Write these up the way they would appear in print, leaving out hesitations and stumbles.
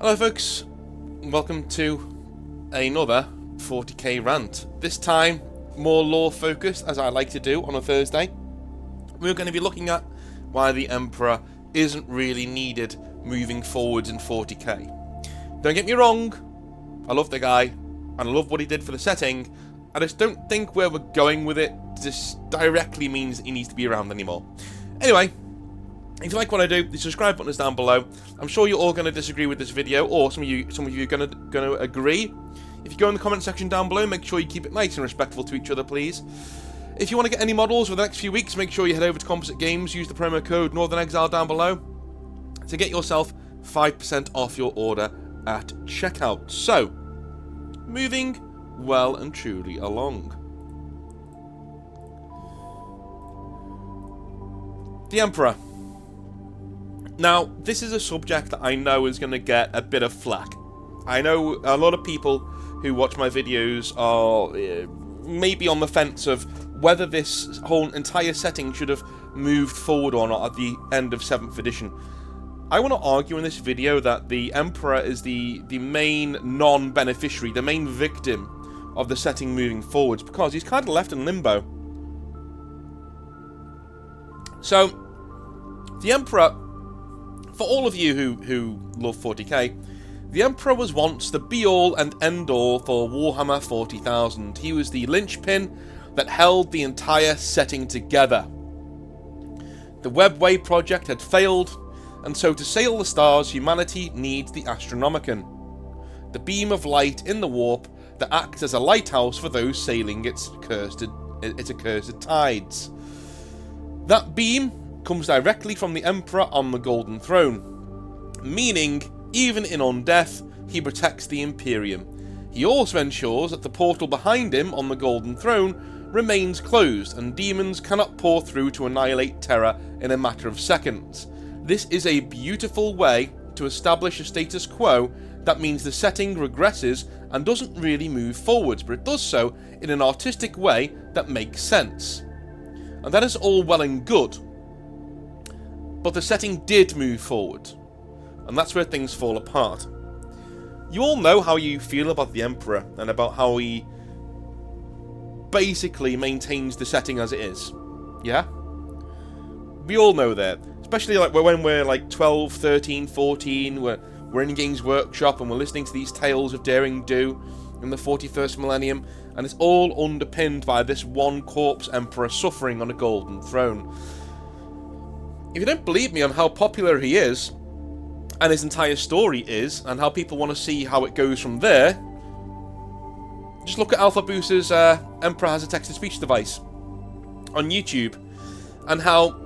Hello folks, welcome to another 40k rant. This time more lore focused, as I like to do on a Thursday. We're going to be looking at why the Emperor isn't really needed moving forwards in 40k. Don't get me wrong, I love the guy and I love what he did for the setting. I just don't think where we're going with it just directly means that he needs to be around anymore. Anyway, if you like what I do, the subscribe button is down below. I'm sure you're all going to disagree with this video, or some of you are going to agree. If you go in the comment section down below, make sure you keep it nice and respectful to each other, please. If you want to get any models for the next few weeks, make sure you head over to Composite Games, use the promo code Northern Exile down below to get yourself 5% off your order at checkout. So, moving well and truly along. The Emperor. Now, this is a subject that I know is going to get a bit of flack. I know a lot of people who watch my videos are maybe on the fence of whether this whole entire setting should have moved forward or not at the end of 7th edition. I want to argue in this video that the Emperor is the main non-beneficiary, the main victim of the setting moving forwards, because he's kind of left in limbo. So, the Emperor, for all of you who love 40k, the Emperor was once the be-all and end-all for Warhammer 40,000. He was the linchpin that held the entire setting together. The Webway project had failed, and so to sail the stars, humanity needs the Astronomicon, the beam of light in the warp that acts as a lighthouse for those sailing its accursed tides. That beam comes directly from the Emperor on the Golden Throne, meaning even in undeath, he protects the Imperium. He also ensures that the portal behind him on the Golden Throne remains closed and demons cannot pour through to annihilate Terra in a matter of seconds. This is a beautiful way to establish a status quo that means the setting regresses and doesn't really move forwards, but it does so in an artistic way that makes sense. And that is all well and good, but the setting did move forward, and that's where things fall apart. You all know how you feel about the Emperor, and about how he basically maintains the setting as it is. Yeah? We all know that. Especially like when we're like 12, 13, 14, we're in Games Workshop and we're listening to these tales of daring do in the 41st millennium, and it's all underpinned by this one corpse Emperor suffering on a golden throne. If you don't believe me on how popular he is, and his entire story is, and how people want to see how it goes from there, just look at Alpha Boost's Emperor has a text-to-speech device on YouTube, and how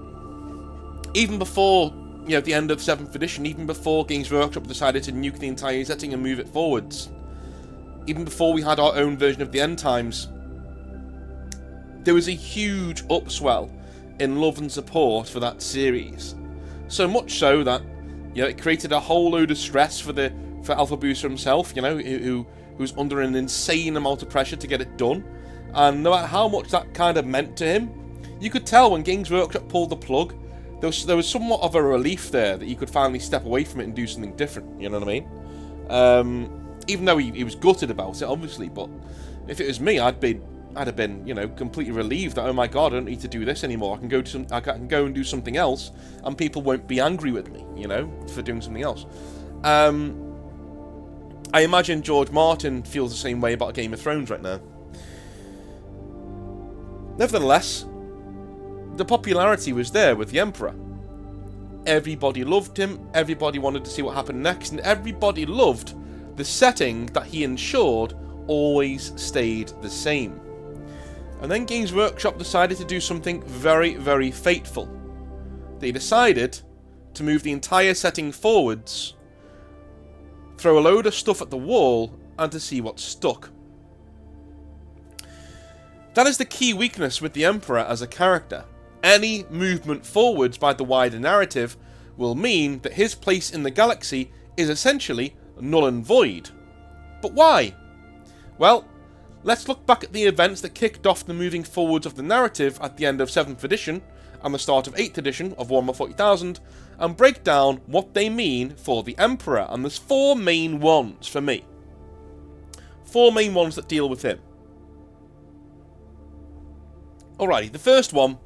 even before the end of 7th edition, even before Games Workshop decided to nuke the entire setting and move it forwards, even before we had our own version of the End Times, there was a huge upswell in love and support for that series. So much so that it created a whole load of stress for Alpha Booster himself, who was under an insane amount of pressure to get it done. And no matter how much that kind of meant to him, you could tell when Games Workshop pulled the plug, there was somewhat of a relief there that he could finally step away from it and do something different, you know what I mean? Even though he was gutted about it, obviously, but if it was me, I'd have been, completely relieved that, oh my god, I don't need to do this anymore. I can go and do something else, and people won't be angry with me, for doing something else. I imagine George Martin feels the same way about Game of Thrones right now. Nevertheless, the popularity was there with the Emperor. Everybody loved him, everybody wanted to see what happened next, and everybody loved the setting that he ensured always stayed the same. And then Games Workshop decided to do something very, very fateful. They decided to move the entire setting forwards, throw a load of stuff at the wall, and to see what stuck. That is the key weakness with the Emperor as a character. Any movement forwards by the wider narrative will mean that his place in the galaxy is essentially null and void. But why? Well, let's look back at the events that kicked off the moving forwards of the narrative at the end of 7th edition and the start of 8th edition of Warhammer 40,000, and break down what they mean for the Emperor. And there's 4 main ones for me. 4 main ones that deal with him. Alrighty, the first one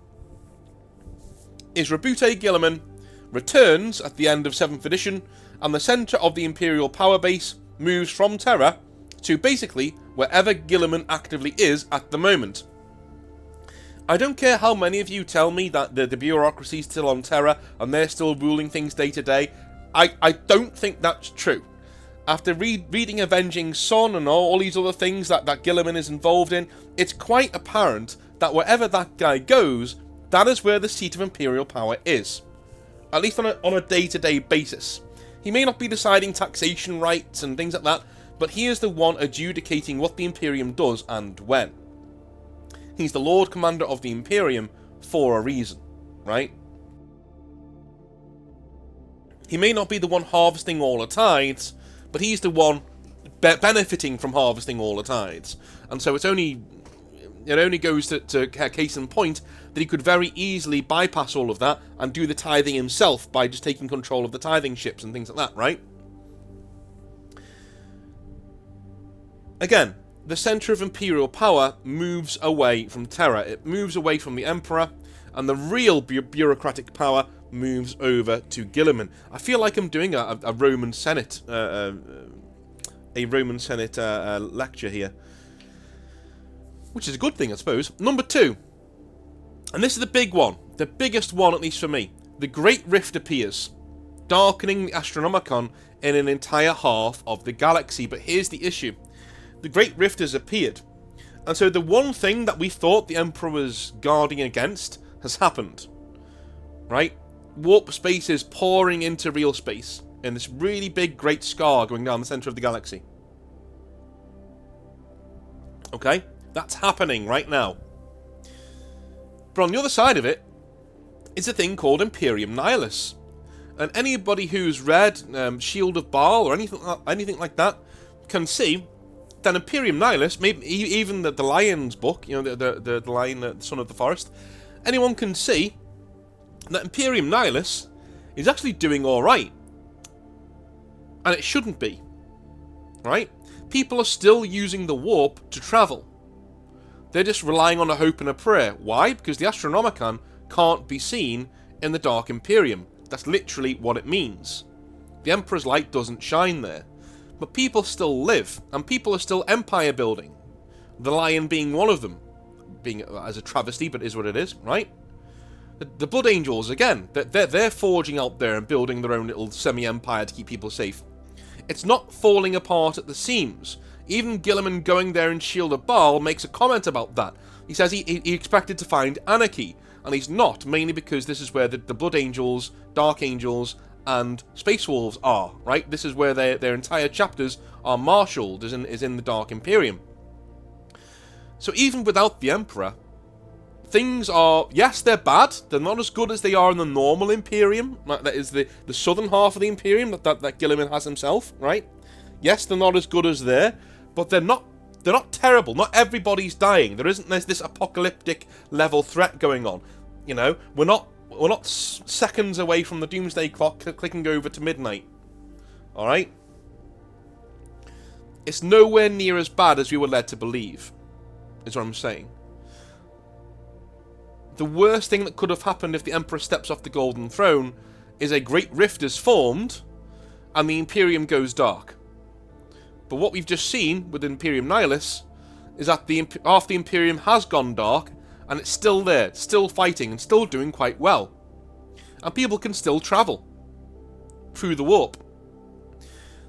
is Rabute Guilliman returns at the end of 7th edition, and the centre of the Imperial power base moves from Terra to basically wherever Guilliman actively is at the moment. I don't care how many of you tell me that the bureaucracy is still on Terra and they're still ruling things day to day. I don't think that's true. After reading Avenging Son and all these other things that Guilliman is involved in, it's quite apparent that wherever that guy goes, that is where the seat of Imperial power is. At least on a day-to-day basis. He may not be deciding taxation rights and things like that, but he is the one adjudicating what the Imperium does and when. He's the Lord Commander of the Imperium for a reason, right? He may not be the one harvesting all the tithes, but he's the one benefiting from harvesting all the tithes. And so it only goes to case in point that he could very easily bypass all of that and do the tithing himself by just taking control of the tithing ships and things like that, right? Again, the centre of Imperial power moves away from Terra. It moves away from the Emperor, and the real bureaucratic power moves over to Guilliman. I feel like I'm doing a Roman Senate, lecture here, which is a good thing, I suppose. Number 2, and this is the big one, the biggest one at least for me. The Great Rift appears, darkening the Astronomicon in an entire half of the galaxy. But here's the issue. The Great Rift has appeared, and so the one thing that we thought the Emperor was guarding against has happened, right? Warp space is pouring into real space in this really big great scar going down the centre of the galaxy. Okay? That's happening right now. But on the other side of it is a thing called Imperium Nihilus. And anybody who's read Shield of Baal or anything like that can see that Imperium Nihilus, maybe even the Lion's book, you know, the Lion, the Son of the Forest, anyone can see that Imperium Nihilus is actually doing alright. And it shouldn't be. Right? People are still using the warp to travel. They're just relying on a hope and a prayer. Why? Because the Astronomicon can't be seen in the Dark Imperium. That's literally what it means. The Emperor's light doesn't shine there. But people still live, and people are still empire building. The Lion being one of them. Being as a travesty, but is what it is, right? The Blood Angels, again, they're forging out there and building their own little semi-empire to keep people safe. It's not falling apart at the seams. Even Guilliman going there in Shield of Baal makes a comment about that. He says he expected to find anarchy, and he's not, mainly because this is where the Blood Angels, Dark Angels, and Space Wolves are, right? This is where their entire chapters are marshalled, is in the Dark Imperium. So even without the Emperor, things are, yes, they're bad. They're not as good as they are in the normal Imperium. That is the southern half of the Imperium that Guilliman has himself, right? Yes, they're not as good as there, but they're not terrible. Not everybody's dying. There's this apocalyptic level threat going on. You know, we're not seconds away from the doomsday clock clicking over to midnight. All right? It's nowhere near as bad as we were led to believe, is what I'm saying. The worst thing that could have happened if the Emperor steps off the Golden Throne is a great rift is formed and the Imperium goes dark. But what we've just seen with Imperium Nihilus is that half the Imperium has gone dark and it's still there, still fighting and still doing quite well. And people can still travel through the warp.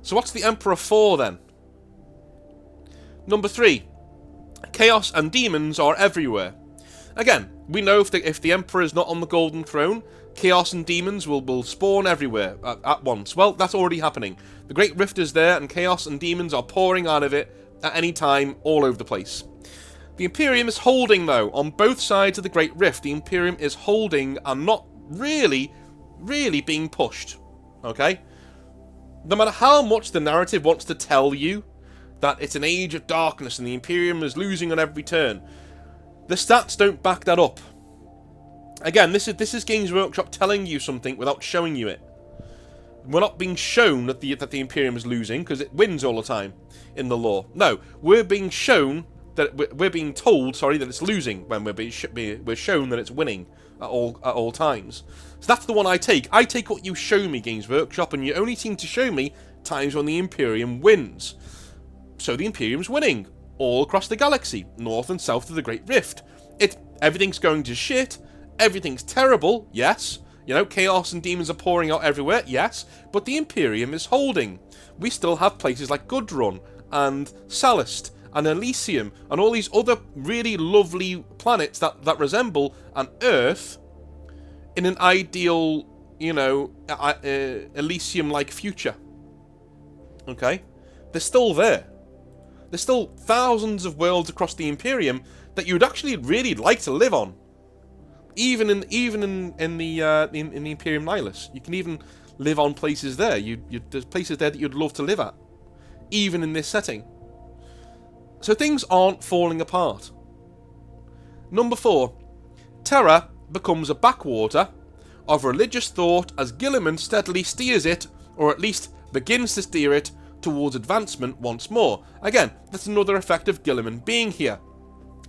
So what's the Emperor for then? Number 3. Chaos and demons are everywhere. Again, we know if the Emperor is not on the Golden Throne, chaos and demons will spawn everywhere at once. Well, that's already happening. The Great Rift is there, and chaos and demons are pouring out of it at any time, all over the place. The Imperium is holding, though, on both sides of the Great Rift. The Imperium is holding and not really being pushed. Okay? No matter how much the narrative wants to tell you that it's an age of darkness and the Imperium is losing on every turn. The stats don't back that up. Again, this is Games Workshop telling you something without showing you it. We're not being shown that the Imperium is losing, because it wins all the time in the lore. No, we're being shown that we're being told, sorry, that it's losing when we're shown that it's winning at all times. So that's the one I take. I take what you show me, Games Workshop, and you only seem to show me times when the Imperium wins. So the Imperium's winning all across the galaxy, north and south of the Great Rift. Everything's going to shit. Everything's terrible. Yes. You know, chaos and demons are pouring out everywhere. Yes. But the Imperium is holding. We still have places like Gudrun and Salist and Elysium and all these other really lovely planets that resemble an Earth in an ideal, you know, Elysium-like future. Okay? They're still there. There's still thousands of worlds across the Imperium that you'd actually really like to live on. Even in the Imperium Nihilus, you can even live on places there. There's places there that you'd love to live at, even in this setting. So things aren't falling apart. Number 4, Terra becomes a backwater of religious thought as Guilliman steadily steers it, or at least begins to steer it, towards advancement once more. Again, that's another effect of Guilliman being here.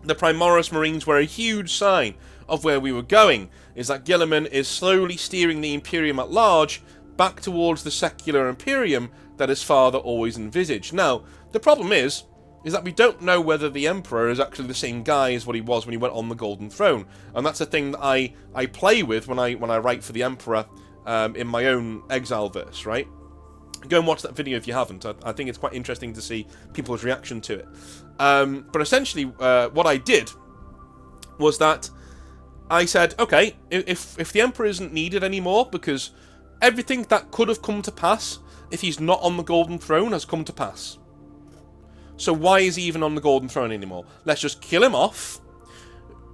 The Primaris Marines were a huge sign of where we were going, is that Guilliman is slowly steering the Imperium at large back towards the secular Imperium that his father always envisaged. Now, the problem is that we don't know whether the Emperor is actually the same guy as what he was when he went on the Golden Throne, and that's the thing that I play with when I write for the Emperor in my own Exile verse, right? Go and watch that video if you haven't. I think it's quite interesting to see people's reaction to it. But essentially, what I did was that I said, okay, if the Emperor isn't needed anymore, because everything that could have come to pass if he's not on the Golden Throne has come to pass. So why is he even on the Golden Throne anymore? Let's just kill him off,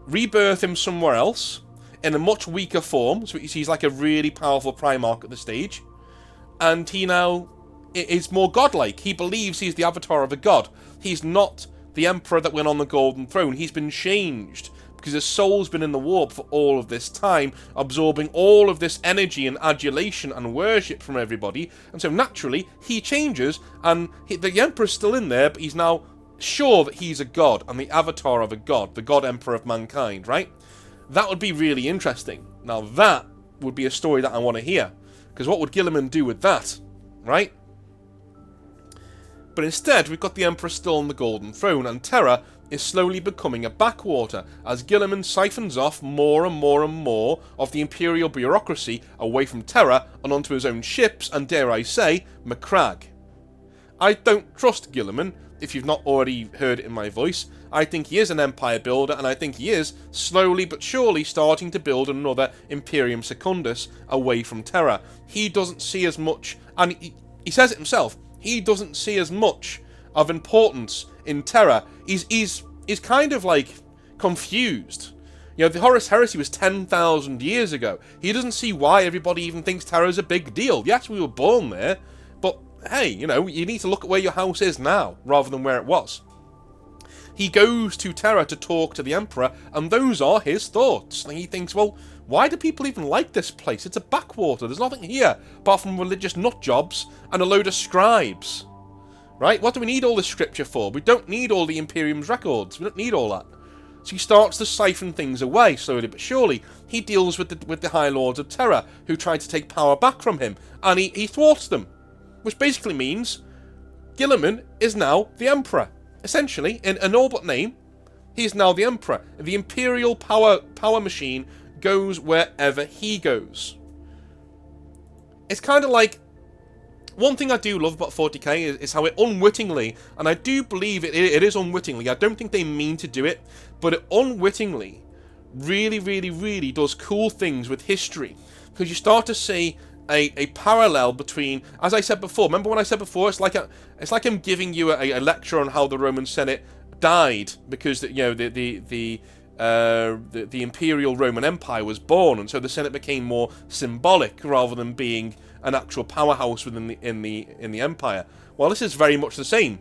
rebirth him somewhere else, in a much weaker form, so he's like a really powerful Primarch at the stage, and he now is more godlike. He believes he's the avatar of a god. He's not the Emperor that went on the Golden Throne. He's been changed because his soul's been in the warp for all of this time, absorbing all of this energy and adulation and worship from everybody, and so naturally he changes, and the Emperor's still in there, but he's now sure that he's a god and the avatar of a god, the God Emperor of mankind, right? That would be really interesting. Now that would be a story that I want to hear, because what would Guilliman do with that, right? But instead, we've got the Emperor still on the Golden Throne, and Terra is slowly becoming a backwater, as Guilliman siphons off more and more and more of the Imperial bureaucracy away from Terra and onto his own ships, and dare I say, Macragge. I don't trust Guilliman, if you've not already heard it in my voice. I think he is an empire builder, and I think he is, slowly but surely, starting to build another Imperium Secundus away from Terra. He doesn't see as much, and he says it himself, he doesn't see as much of importance in Terra. He's kind of like confused. You know, the Horus Heresy was 10,000 years ago. He doesn't see why everybody even thinks Terra's a big deal. Yes, we were born there, but hey, you know, you need to look at where your house is now, rather than where it was. He goes to Terra to talk to the Emperor, and those are his thoughts. And he thinks, well, why do people even like this place? It's a backwater. There's nothing here, apart from religious nutjobs and a load of scribes. Right? What do we need all this scripture for? We don't need all the Imperium's records. We don't need all that. So he starts to siphon things away, slowly but surely. He deals with the High Lords of Terra, who try to take power back from him, and he thwarts them. Which basically means Guilliman is now the Emperor. Essentially, in an all but name, he's now the Emperor. The Imperial power machine goes wherever he goes. It's kind of like, one thing I do love about 40k is how it unwittingly, and I do believe it is unwittingly, I don't think they mean to do it, but it unwittingly really, really, really does cool things with history. Because you start to see a parallel between, as I said before, remember when I said before, it's like I'm giving you a lecture on how the Roman Senate died, because the Imperial Roman Empire was born, and so the Senate became more symbolic rather than being an actual powerhouse within the Empire. Well, this is very much the same.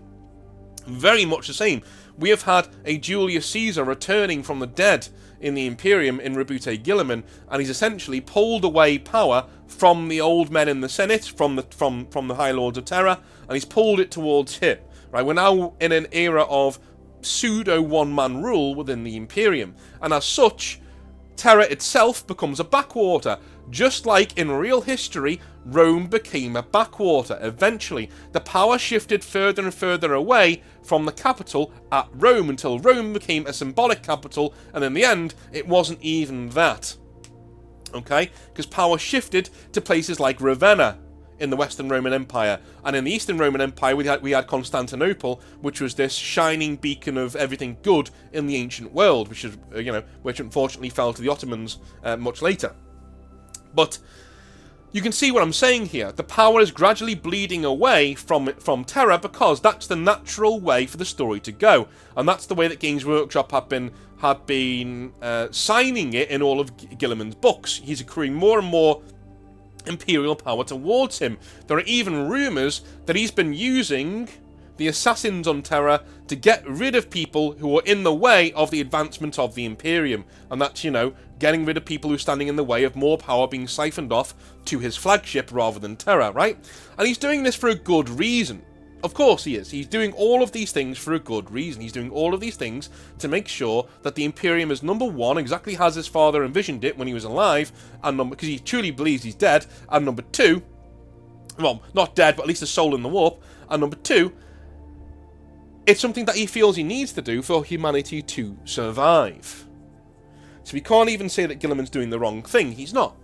Very much the same. We have had a Julius Caesar returning from the dead in the Imperium in Rebute Guilliman, and he's essentially pulled away power from the old men in the Senate, from the High Lords of Terra, and he's pulled it towards him. Right, we're now in an era of pseudo one-man rule within the Imperium, and as such, Terra itself becomes a backwater. Just like in real history, Rome became a backwater. Eventually, the power shifted further and further away from the capital at Rome until Rome became a symbolic capital, and in the end, it wasn't even that. Okay? Because power shifted to places like Ravenna in the Western Roman Empire, and in the Eastern Roman Empire, we had Constantinople, which was this shining beacon of everything good in the ancient world, which is, which unfortunately fell to the Ottomans much later. But you can see what I'm saying here. The power is gradually bleeding away from Terra because that's the natural way for the story to go, and that's the way that Games Workshop have been signing it in all of Guilliman's books. He's accruing more and more Imperial power towards him. There are even rumours that he's been using the assassins on Terra to get rid of people who are in the way of the advancement of the Imperium. And that's, getting rid of people who are standing in the way of more power being siphoned off to his flagship rather than Terra, right? And he's doing this for a good reason. Of course he is. He's doing all of these things for a good reason. He's doing all of these things to make sure that the Imperium is, number one, exactly as his father envisioned it when he was alive, and because he truly believes he's dead, and number two, well, not dead, but at least a soul in the warp, and number two, it's something that he feels he needs to do for humanity to survive. So we can't even say that Guilliman's doing the wrong thing. He's not.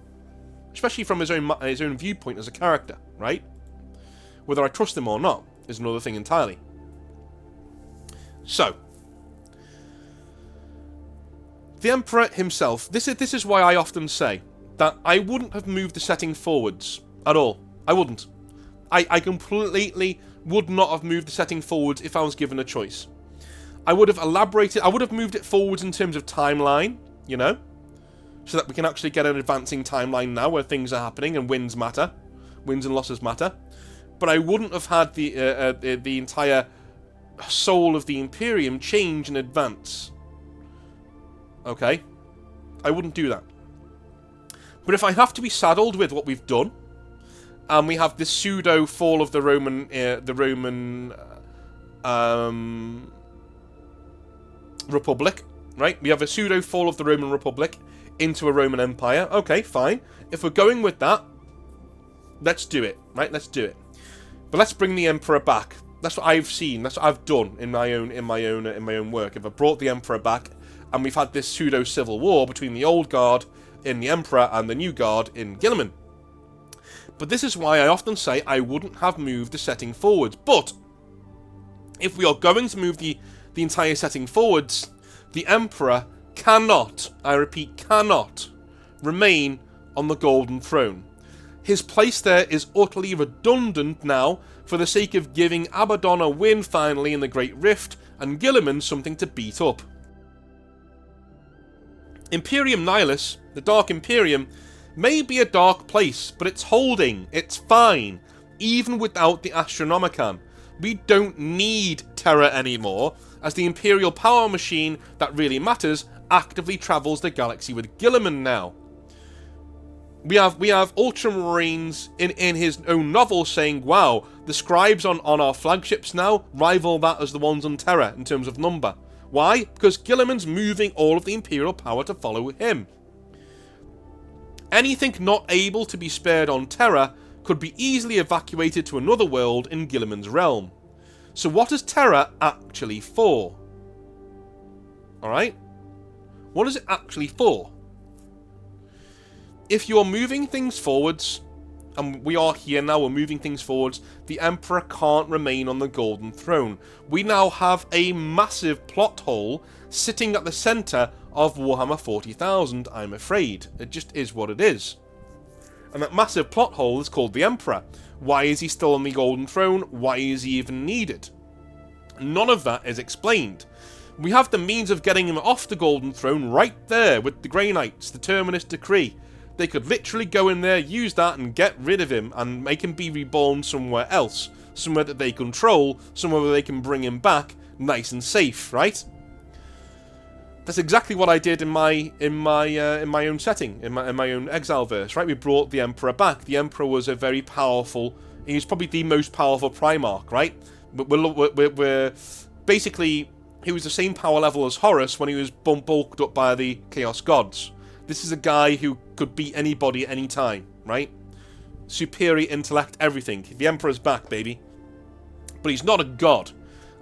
Especially from his own viewpoint as a character, right? Whether I trust him or not is another thing entirely. So, the Emperor himself, this is why I often say that I wouldn't have moved the setting forwards at all. I wouldn't. I completely would not have moved the setting forwards if I was given a choice. I would have elaborated, I would have moved it forwards in terms of timeline, so that we can actually get an advancing timeline now where things are happening and wins matter. Wins and losses matter. But I wouldn't have had the entire soul of the Imperium change and advance. Okay? I wouldn't do that. But if I have to be saddled with what we've done, and we have this pseudo fall of the Roman Republic, right? We have a pseudo fall of the Roman Republic into a Roman Empire. Okay, fine. If we're going with that, let's do it, right? Let's do it. But let's bring the Emperor back. That's what I've seen. That's what I've done in my own work. If I brought the Emperor back, and we've had this pseudo civil war between the old guard in the Emperor and the new guard in Guilliman. But this is why I often say I wouldn't have moved the setting forwards. But if we are going to move the entire setting forwards, the Emperor cannot, I repeat, cannot remain on the Golden Throne. His place there is utterly redundant now for the sake of giving Abaddon a win finally in the Great Rift and Guilliman something to beat up. Imperium Nihilus, the Dark Imperium, may be a dark place, but it's holding, it's fine, even without the Astronomicon. We don't need Terra anymore, as the Imperial power machine that really matters actively travels the galaxy with Guilliman now. We have Ultramarines in his own novel saying, wow, the scribes on our flagships now rival that as the ones on Terra in terms of number. Why? Because Guilliman's moving all of the Imperial power to follow him. Anything not able to be spared on Terra could be easily evacuated to another world in Guilliman's realm. So what is Terra actually for? Alright? What is it actually for? If you're moving things forwards, and we are here now, we're moving things forwards, the Emperor can't remain on the Golden Throne. We now have a massive plot hole sitting at the centre of Warhammer 40,000, I'm afraid. It just is what it is. And that massive plot hole is called the Emperor. Why is he still on the Golden Throne? Why is he even needed? None of that is explained. We have the means of getting him off the Golden Throne right there with the Grey Knights, the Terminus Decree. They could literally go in there, use that, and get rid of him, and make him be reborn somewhere else. somewhere that they control, somewhere where they can bring him back nice and safe, right? That's exactly what I did in my own setting, in my own Exile verse, right? We brought the Emperor back. The Emperor was a very powerful. He's probably the most powerful Primarch, right? But we're basically, he was the same power level as Horus when he was bulked up by the Chaos Gods. This is a guy who could beat anybody at any time, right? Superior intellect, everything. The Emperor's back, baby. But he's not a god.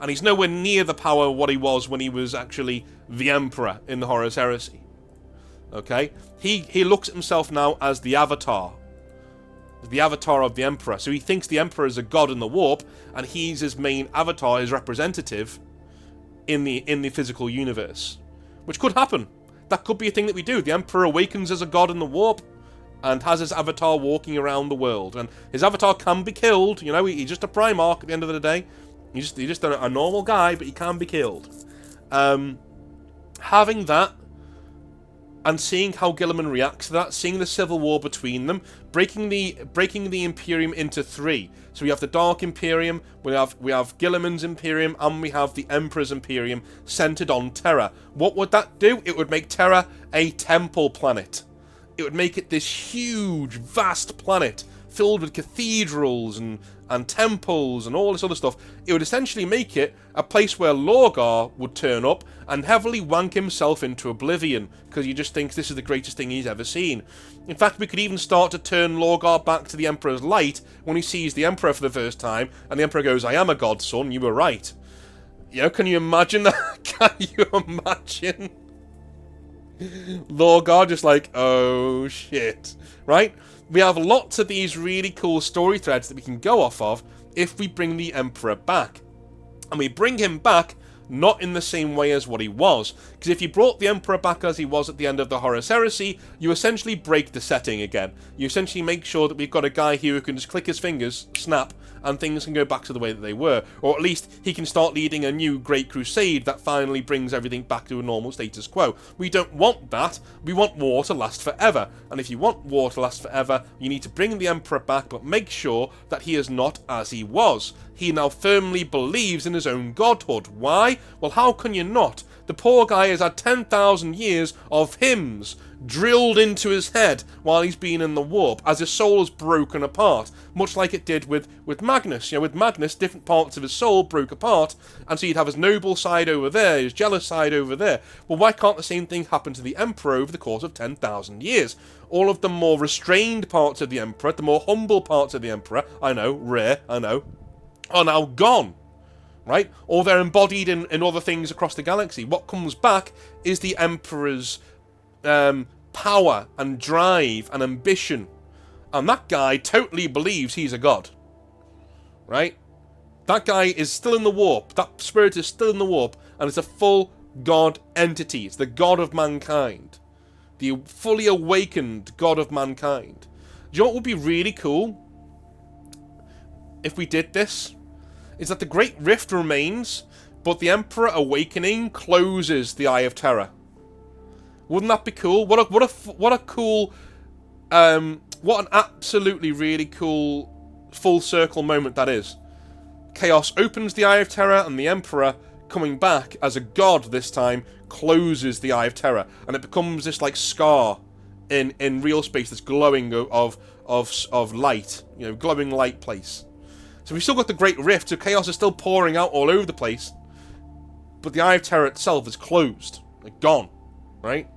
And he's nowhere near the power of what he was when he was actually the Emperor in the Horus Heresy. Okay? He looks at himself now as the Avatar. The Avatar of the Emperor. So he thinks the Emperor is a god in the warp, and he's his main avatar, his representative in the physical universe. Which could happen. That could be a thing that we do. The Emperor awakens as a god in the warp, and has his avatar walking around the world. And his avatar can be killed, you know, he's just a Primarch at the end of the day. He's just a normal guy, but he can be killed. Having that, and seeing how Guilliman reacts to that, seeing the civil war between them, breaking the Imperium into three. So we have the Dark Imperium, we have Guilliman's Imperium, and we have the Emperor's Imperium centered on Terra. What would that do? It would make Terra a temple planet. It would make it this huge, vast planet filled with cathedrals and temples and all this other stuff. It would essentially make it a place where Lorgar would turn up and heavily wank himself into oblivion, because he just thinks this is the greatest thing he's ever seen. In fact, we could even start to turn Lorgar back to the Emperor's light when he sees the Emperor for the first time, and the Emperor goes, "I am a god, son, you were right." You know, can you imagine that? Can you imagine? Lorgar just like, oh shit, right? We have lots of these really cool story threads that we can go off of if we bring the Emperor back. And we bring him back not in the same way as what he was. Because if you brought the Emperor back as he was at the end of the Horus Heresy, you essentially break the setting again. You essentially make sure that we've got a guy here who can just click his fingers, snap, and things can go back to the way that they were. Or at least he can start leading a new Great Crusade that finally brings everything back to a normal status quo. We don't want that. We want war to last forever. And if you want war to last forever, you need to bring the Emperor back, but make sure that he is not as he was. He now firmly believes in his own godhood. Why? Well, how can you not? The poor guy has had 10,000 years of hymns drilled into his head while he's been in the warp, as his soul is broken apart, much like it did with Magnus. You know, with Magnus, different parts of his soul broke apart, and so you'd have his noble side over there, his jealous side over there. Well, why can't the same thing happen to the Emperor over the course of 10,000 years? All of the more restrained parts of the Emperor, the more humble parts of the Emperor, I know, rare, I know, are now gone. Right? Or they're embodied in other things across the galaxy. What comes back is the Emperor's power and drive and ambition. And that guy totally believes he's a god. Right? That guy is still in the warp. That spirit is still in the warp. And it's a full god entity. It's the god of mankind. The fully awakened god of mankind. Do you know what would be really cool if we did this? Is that the Great Rift remains, but the Emperor awakening closes the Eye of Terror. Wouldn't that be cool? What a cool, what an absolutely really cool full circle moment that is. Chaos opens the Eye of Terror, and the Emperor, coming back as a god this time, closes the Eye of Terror, and it becomes this like scar in real space that's glowing of light, you know, glowing light place. So we've still got the Great Rift, so chaos is still pouring out all over the place, but the Eye of Terror itself is closed, like gone, right?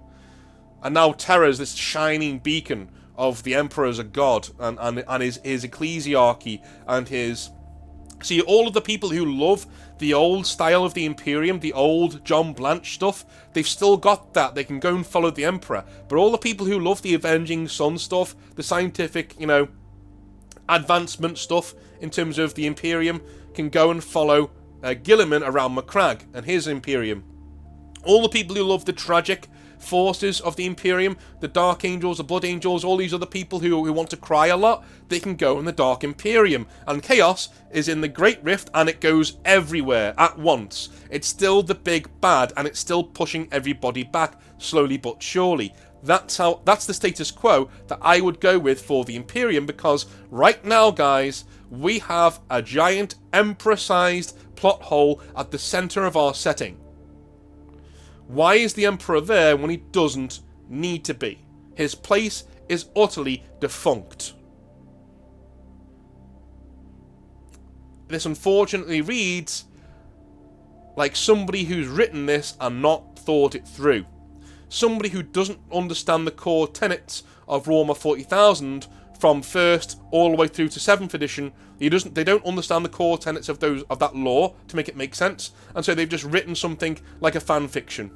And now Terra is this shining beacon of the Emperor as a god, and his ecclesiarchy, and his... See, all of the people who love the old style of the Imperium, the old John Blanche stuff, they've still got that. They can go and follow the Emperor. But all the people who love the Avenging Sun stuff, the scientific, you know, advancement stuff in terms of the Imperium, can go and follow Guilliman around Macragge and his Imperium. All the people who love the tragic forces of the Imperium, the Dark Angels, the Blood Angels, all these other people who want to cry a lot, they can go in the Dark Imperium. And Chaos is in the Great Rift, and it goes everywhere at once. It's still the big bad, and it's still pushing everybody back, slowly but surely. That's the status quo that I would go with for the Imperium, because right now, guys, We have a giant Emperor-sized plot hole at the centre of our setting. Why is the Emperor there when he doesn't need to be? His place is utterly defunct. This unfortunately reads like somebody who's written this and not thought it through. Somebody who doesn't understand the core tenets of Warhammer 40,000 from 1st all the way through to 7th edition. They don't understand the core tenets of that lore to make it make sense, and so they've just written something like a fan fiction.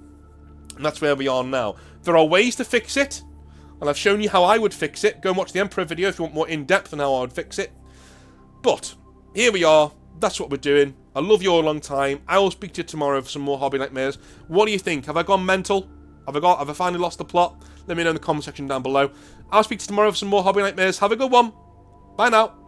And that's where we are now. There are ways to fix it, and I've shown you how I would fix it. Go and watch the Emperor video if you want more in-depth on how I would fix it. But here we are. That's what we're doing. I love you all a long time. I will speak to you tomorrow for some more Hobby Nightmares. What do you think? Have I gone mental? Have I finally lost the plot? Let me know in the comment section down below. I'll speak to you tomorrow for some more Hobby Nightmares. Have a good one. Bye now.